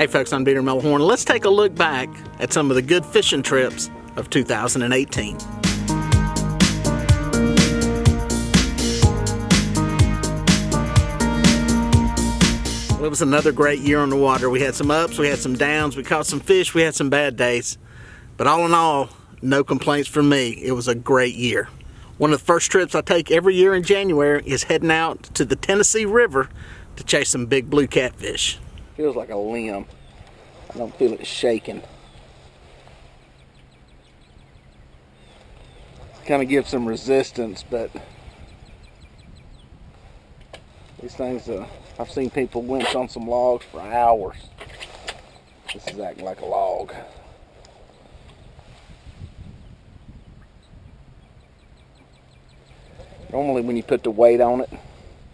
Hey folks, I'm Dieter Melhorn. Let's take a look back at some of the good fishing trips of 2018. Well, it was another great year on the water. We had some ups, we had some downs, we caught some fish, we had some bad days. But all in all, no complaints from me. It was a great year. One of the first trips I take every year in January is heading out to the Tennessee River to chase some big blue catfish. Feels like a limb. I don't feel it shaking. Kind of gives some resistance, but these things, I've seen people winch on some logs for hours. This is acting like a log. Normally when you put the weight on it,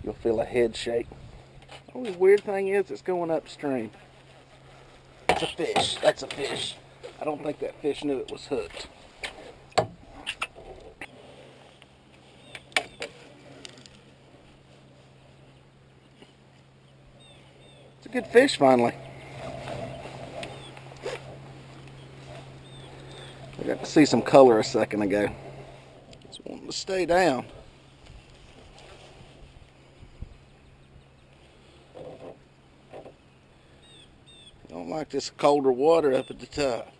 you'll feel a head shake. The only weird thing is it's going upstream. That's a fish. That's a fish. I don't think that fish knew it was hooked. It's a good fish finally. I got to see some color a second ago. Just wanting to stay down. Don't like this colder water up at the top.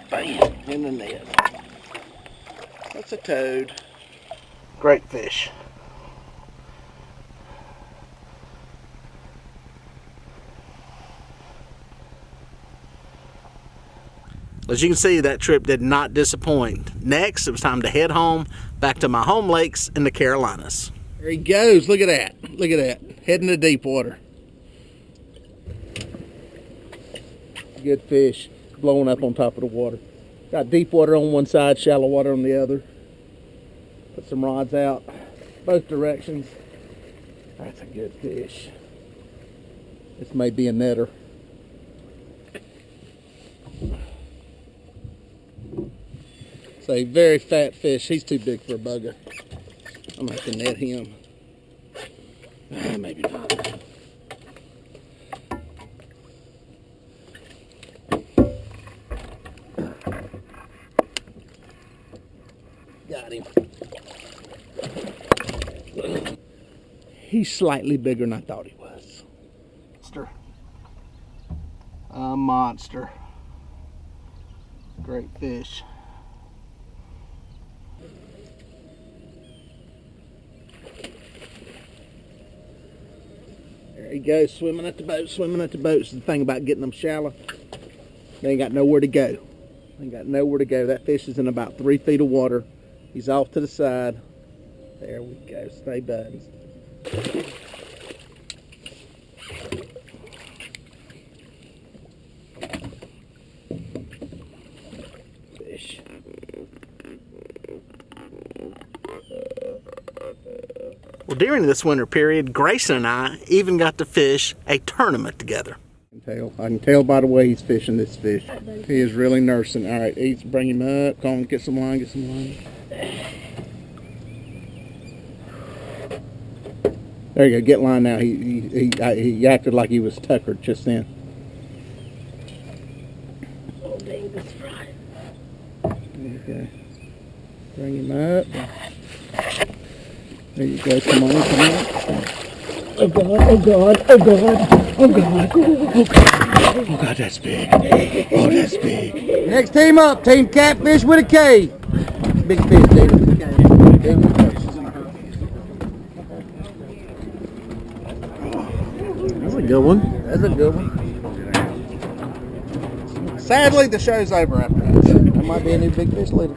Bam, in the net. That's a toad. Great fish. As you can see, that trip did not disappoint. Next, it was time to head home, back to my home lakes in the Carolinas. There he goes. Look at that. Look at that. Heading to deep water. Good fish. Blowing up on top of the water. Got deep water on one side, shallow water on the other. Put some rods out both directions. That's a good fish. This may be a netter. It's a very fat fish. He's too big for a bugger. I'm gonna have to net him. Maybe not. Got him. He's slightly bigger than I thought he was. Monster. A monster. Great fish. There he goes, swimming at the boat, swimming at the boat. It's the thing about getting them shallow. They ain't got nowhere to go. They ain't got nowhere to go. That fish is in about 3 feet of water. He's off to the side. There we go. Stay buttons. Fish. Well, during this winter period, Grayson and I even got to fish a tournament together. I can tell by the way he's fishing this fish. He is really nursing. All right, bring him up. Come on, get some line, get some line. There you go, get line now. He acted like he was tuckered just then. Oh, dang, that's right. Okay. Bring him up. There you go, come on, come on. Oh God, oh God, oh God, oh God, oh God. Oh God, that's big. Oh, that's big. Next team up, Team Catfish with a K. Big fish, David. That's a good one. That's a good one. Sadly, the show's over after that. There might be a new big fish later.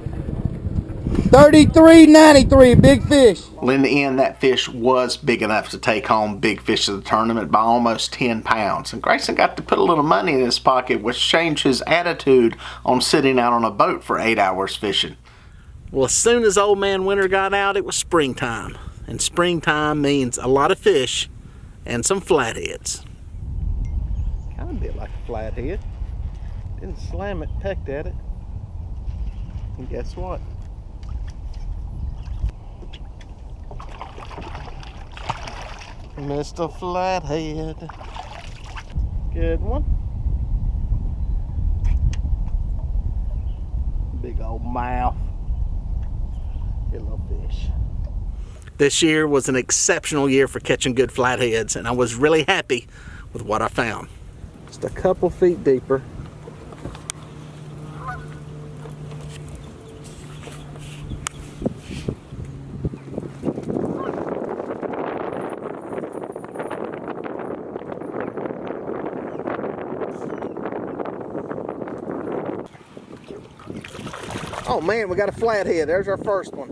$33.93, big fish. Well, in the end, that fish was big enough to take home big fish of the tournament by almost 10 pounds. And Grayson got to put a little money in his pocket, which changed his attitude on sitting out on a boat for 8 hours fishing. Well, as soon as Old Man Winter got out, it was springtime. And springtime means a lot of fish and some flatheads. Kind of a bit like a flathead. Didn't slam it, pecked at it. And guess what? Mr. Flathead. Good one. Big old mouth. Good little fish. This year was an exceptional year for catching good flatheads, and I was really happy with what I found. Just a couple feet deeper. Oh man, we got a flathead. There's our first one.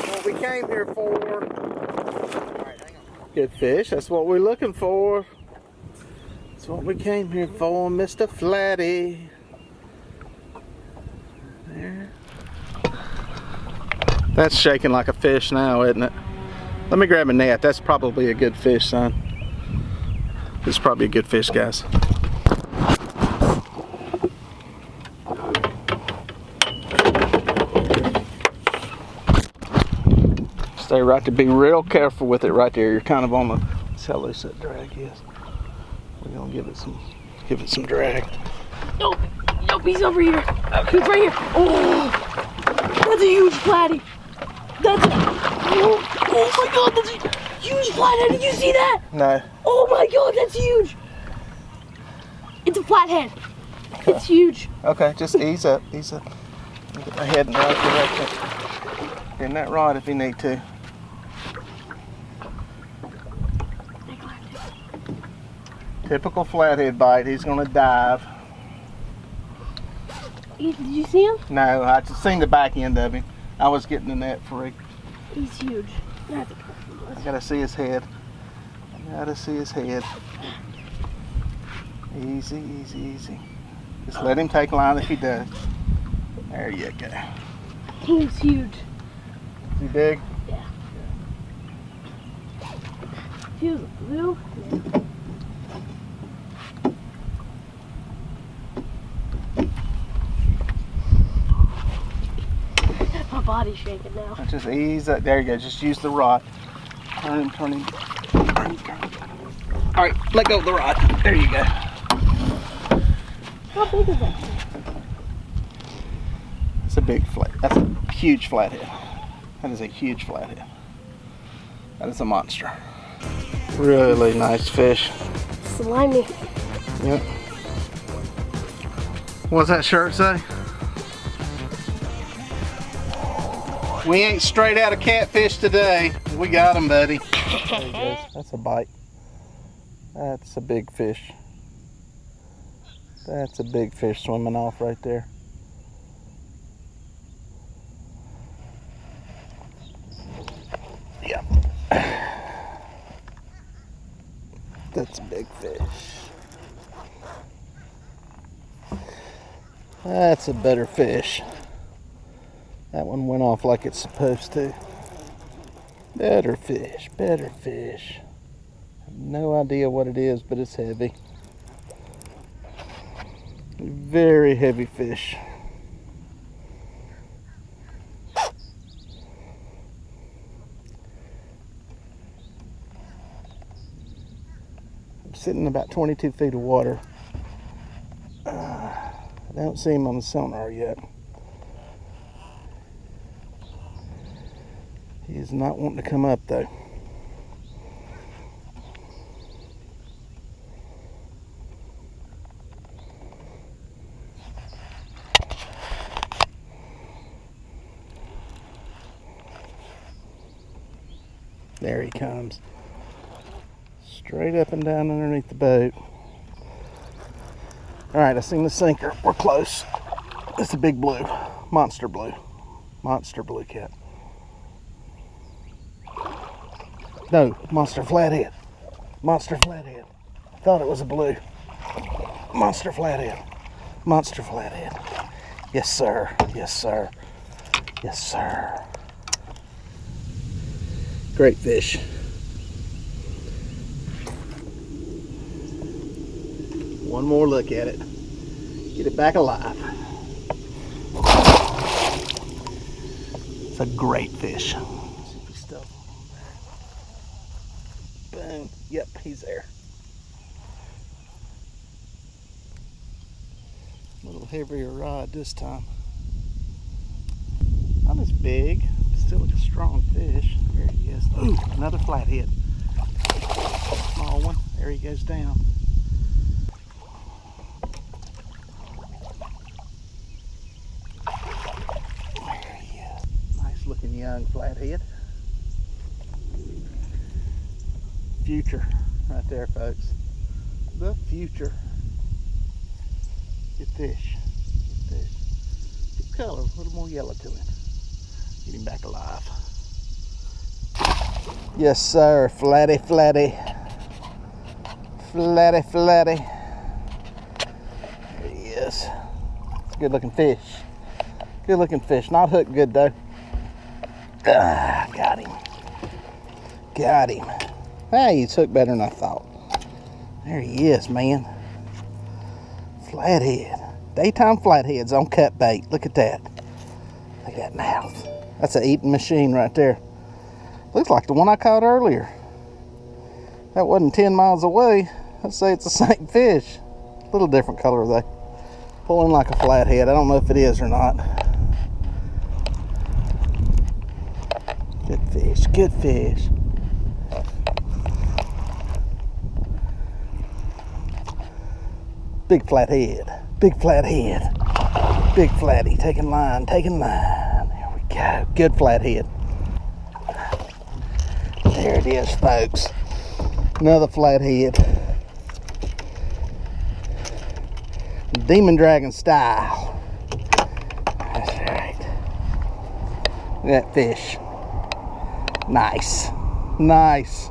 What we came here for. All right, hang on. Good fish. That's what we're looking for. That's what we came here for, Mr. Flatty. There. That's shaking like a fish now, isn't it? Let me grab a net. That's probably a good fish, son. This is probably a good fish, guys. Stay right there. Be real careful with it right there. You're kind of on the. That's how loose that drag is. We're gonna give it some drag. Nope, he's over here. He's right here. Oh, that's a huge flatty. Oh my God, that's a huge flathead. Did you see that? No. Oh my God, that's huge. It's a flathead. Okay. It's huge. Okay, just ease up. Get my head in the right direction. Bend that rod if you need to. Typical flathead bite. He's gonna dive. Did you see him? No, I just seen the back end of him. I was getting the net free. He's huge. That's I gotta see his head. Easy, easy, easy. Just let him take line if he does. There you go. He's huge. Is he big? Yeah. Feels blue. Yeah. My body's shaking now. Just ease up. There you go. Just use the rod. Turn him. All right, let go of the rod. There you go. How big is that? That's a big flat. That's a huge flathead. That is a huge flathead. That is a monster. Really nice fish. Slimy. Yep. What's that shirt say? We ain't straight out of catfish today. We got him, buddy. There he goes. That's a bite. That's a big fish. That's a big fish swimming off right there. Yep. That's a big fish. That's a better fish. That one went off like it's supposed to. Better fish, better fish. No idea what it is, but it's heavy. Very heavy fish. I'm sitting in about 22 feet of water. I don't see him on the sonar yet. He is not wanting to come up though. There he comes. Straight up and down underneath the boat. All right, I seen the sinker. We're close. That's a big blue, monster blue cat. No, monster flathead. Monster flathead. Thought it was a blue. Monster flathead. Monster flathead. Yes, sir. Yes, sir. Yes, sir. Great fish. One more look at it. Get it back alive. It's a great fish. Boom. Yep, he's there. A little heavier rod this time. Not as big, still a strong fish. There he is. Ooh, another flathead. Small one. There he goes down. There he is. Nice looking young flathead. Future right there, folks. The future. Good fish. Good fish. Good color, a little more yellow to him. Get him back alive. Yes, sir. Flatty, flatty. Flatty, flatty. There he is. It's a good looking fish. Good looking fish. Not hooked good though. Ah, got him. Got him. Hey, he's hooked better than I thought. There he is, man. Flathead. Daytime flatheads on cut bait. Look at that. Look at that mouth. That's an eating machine right there. Looks like the one I caught earlier. That wasn't 10 miles away. I'd say it's the same fish. A little different color though. Pulling like a flathead. I don't know if it is or not. Good fish. Good fish. Big flathead. Big flathead. Big flatty. Taking line. Taking line. There we go. Good flathead. There it is, folks. Another flathead. Demon Dragon style. That's right. Look at that fish. Nice. Nice.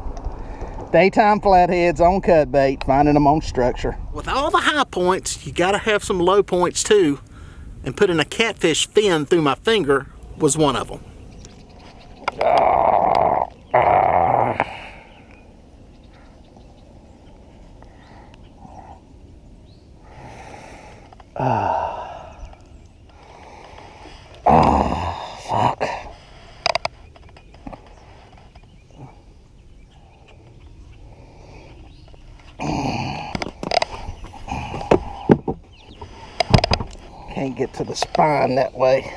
Daytime flatheads on cut bait, finding them on structure. With all the high points, you gotta have some low points too. And putting a catfish fin through my finger was one of them. Fuck. Can't get to the spine that way.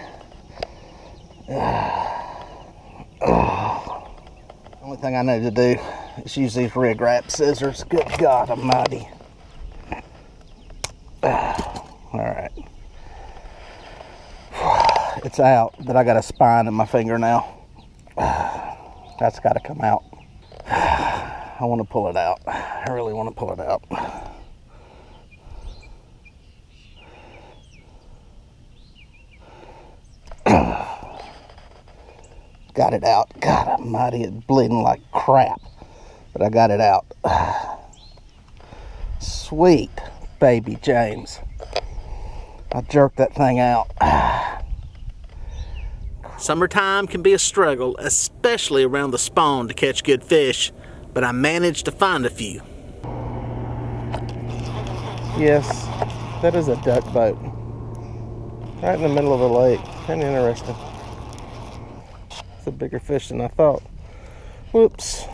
Only thing I know to do is use these rig wrap scissors. Good God Almighty. Alright. It's out, but I got a spine in my finger now. That's got to come out. I want to pull it out. I really want to pull it out. Got it out. God Almighty, it's bleeding like crap. But I got it out. Sweet baby James. I jerked that thing out. Summertime can be a struggle, especially around the spawn to catch good fish, but I managed to find a few. Yes, that is a duck boat. Right in the middle of the lake. Kind of interesting. It's a bigger fish than I thought. Whoops.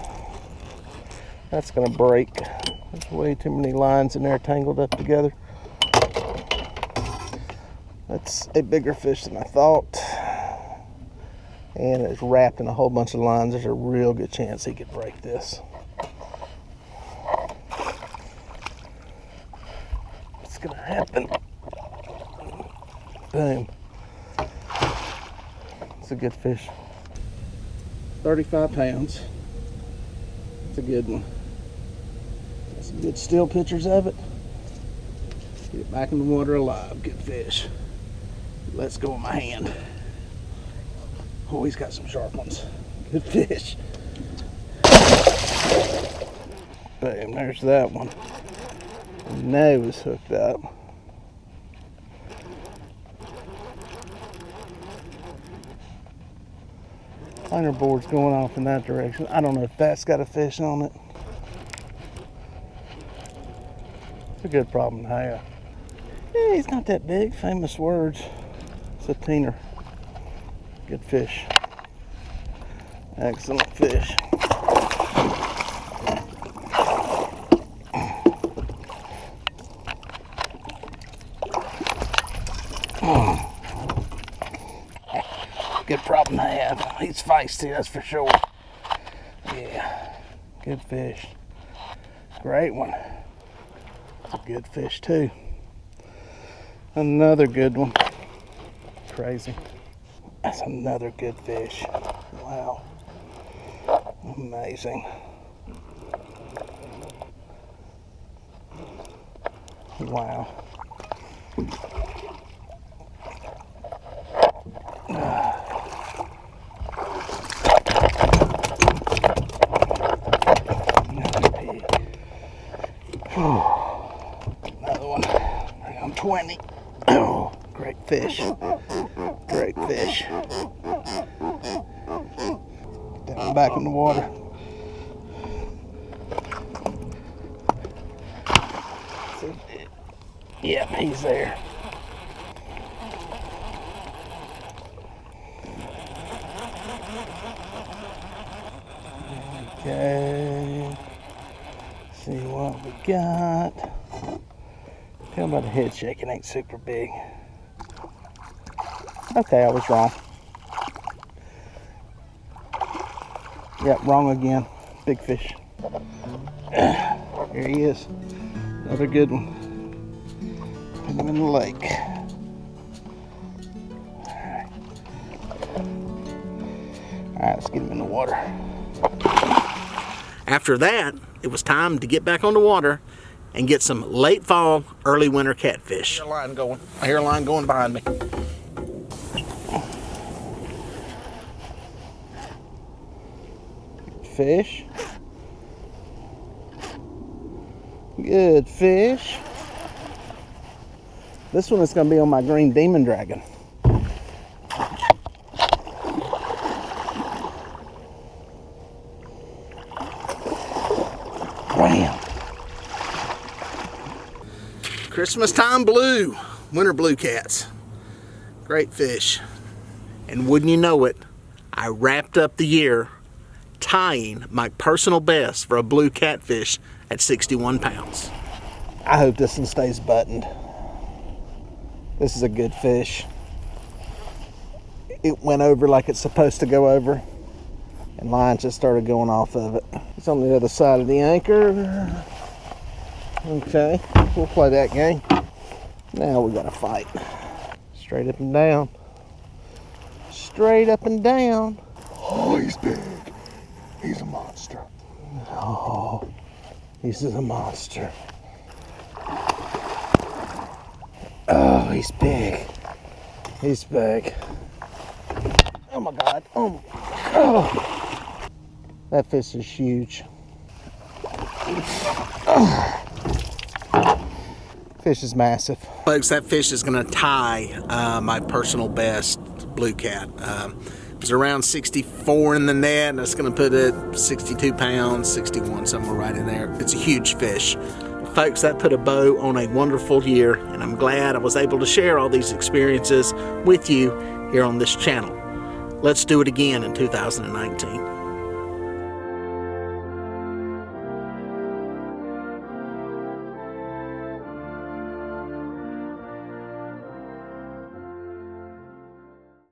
That's gonna break. There's way too many lines in there tangled up together. That's a bigger fish than I thought. And it's wrapped in a whole bunch of lines. There's a real good chance he could break this. What's gonna happen? Boom. It's a good fish. 35 pounds. It's a good one. Got some good still pictures of it. Get it back in the water alive. Good fish. Let's go with my hand. Oh, he's got some sharp ones. Good fish. Boom, there's that one. Nose hooked up. Liner board's going off in that direction. I don't know if that's got a fish on it. It's a good problem to have. Yeah, he's not that big. Famous words. It's a teener. Good fish. Excellent fish. Good problem to have. He's feisty, that's for sure. Yeah, good fish. Great one. Good fish too. Another good one. Crazy. That's another good fish. Wow. Amazing. Wow. Another one. Right on 20. Oh, great fish. Great fish. Get that one back in the water. Yep, he's there. Okay. See what we got. Tell me about the head shaking, ain't super big. Okay, I was wrong. Yep, wrong again. Big fish. Here he is. Another good one. Put him in the lake. Alright, let's get him in the water. After that, it was time to get back on the water and get some late fall, early winter catfish. I hear a line going. I hear a line going behind me. Fish. Good fish. This one is going to be on my green demon dragon. Bam. Christmas time blue. Winter blue cats. Great fish. And wouldn't you know it, I wrapped up the year tying my personal best for a blue catfish at 61 pounds. I hope this one stays buttoned. This is a good fish. It went over like it's supposed to go over, and line just started going off of it. It's on the other side of the anchor. Okay, we'll play that game. Now we gotta fight. Straight up and down. Straight up and down. Oh, he's big. He's a monster. Oh, he's a monster. Oh, he's big. He's big. Oh my God. Oh. That fish is huge. Fish is massive. Folks, that fish is gonna tie my personal best blue cat. It was around 64 in the net, and it's gonna put it 62 pounds, 61, somewhere right in there. It's a huge fish. Folks, that put a bow on a wonderful year, and I'm glad I was able to share all these experiences with you here on this channel. Let's do it again in 2019.